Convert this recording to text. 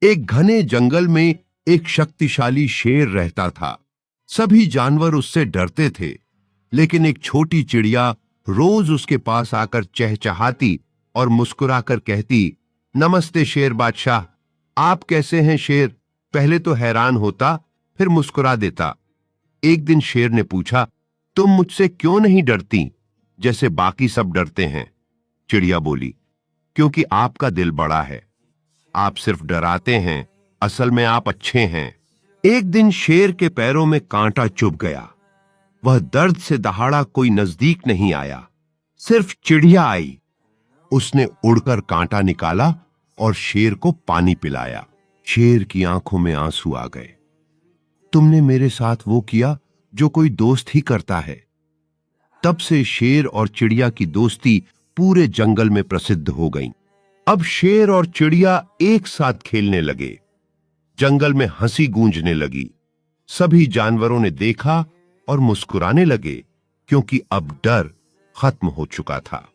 एक घने जंगल में एक शक्तिशाली शेर रहता था। सभी जानवर उससे डरते थे, लेकिन एक छोटी चिड़िया रोज उसके पास आकर चहचहाती और मुस्कुराकर कहती, नमस्ते शेर बादशाह, आप कैसे हैं शेर? पहले तो हैरान होता, फिर मुस्कुरा देता। एक दिन शेर ने पूछा, तुम मुझसे क्यों नहीं डरती जैसे बाकी सब डरते हैं? चिड़िया बोली, क्योंकि आपका दिल बड़ा है, आप सिर्फ डराते हैं, असल में आप अच्छे हैं। एक दिन शेर के पैरों में कांटा चुभ गया। वह दर्द से दहाड़ा कोई नजदीक नहीं आया, सिर्फ चिड़िया आई। उसने उड़कर कांटा निकाला और शेर को पानी पिलाया। शेर की आंखों में आंसू आ गए। तुमने मेरे साथ वो किया जो कोई दोस्त ही करता है। तब से शेर और चिड़िया की दोस्ती पूरे जंगल में प्रसिद्ध हो गई। अब शेर और चिड़िया एक साथ खेलने लगे। जंगल में हंसी गूंजने लगी। सभी जानवरों ने देखा और मुस्कुराने लगे, क्योंकि अब डर खत्म हो चुका था।